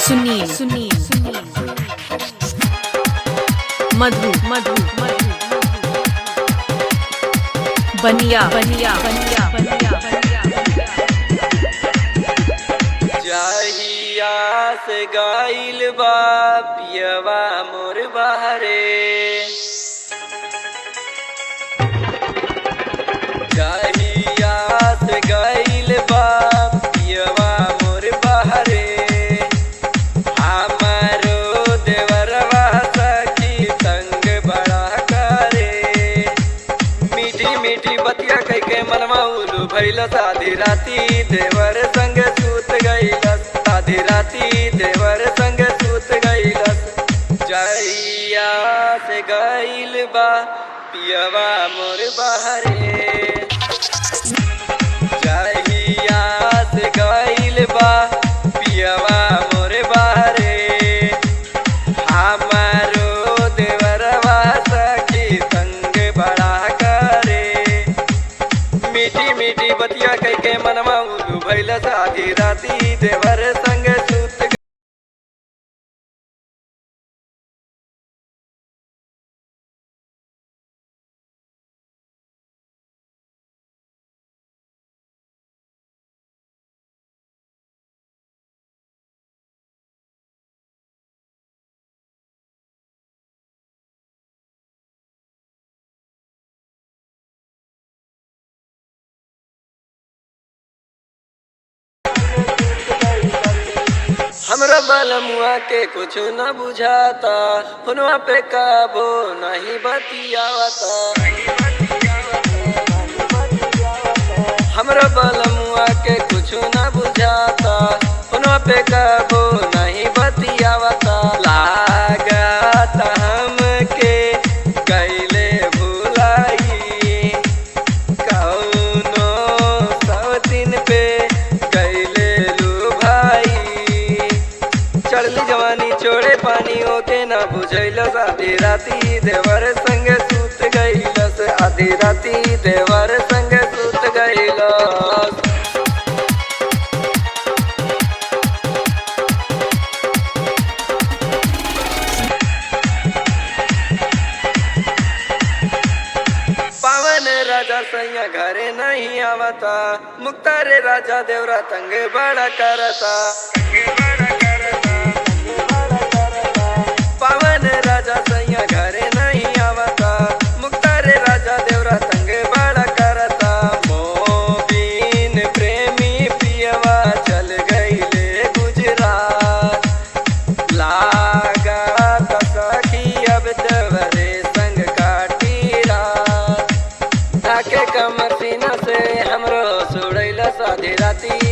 सुनील सुनील मधु मधु मधु बनिया बनिया बनिया बनिया जाहिया से गाइल बा पियवा मोर बहरे, जाहिया से गाइल बा पियवा मोर बहरे, हमारो देवरवा सखी संग बड़ा करे, मीठी मीठी बतिया कह के मनवा उलू भइलस, आधी राती देवर संग सूत गइलस, आधी राती देवर संग सूत गइलस, जाहिया से गइल बा पियवा मोर बहरे, जाहिया से गइल बा पियवा मोर बहरे, हमारो देवरवा सखी संग बड़ा करे, मीठी मीठी बतिया कह के मनवा उलू भइलस, आधी राती देवर संग सूत हमरा बलमुआ के कुछ न बुझाता, फोनवा पे काबो नहीं बतियावता, हमरा बलमुआ के कुछ न बुझाता, फोनवा पे काबो नहीं बतियावता, लागत हमके कैले भुलाई, कौनो सब दिन पे कैले लू भाई, चढ़ली जवानी छोड़े पानी ओके ना बुझैलस, आधी राती देवर संग सूत गइलस, आधी राती देवर संग सूत गइलस। पावन राजा सैया घरे नहीं आवता, मुख्तार राजा देवरा तंग बड़ा करता, पावन राजा सैया घरे नहीं आवता, मुख्तार राजा देवरा तंग बड़ा करता, मोबिन प्रेमी पियवा चल गइले गुजरात, लागत सखी अब देवरे संग काटी रात, ढाके कमर सीना से हमरो सुड़ैलस, आधी राती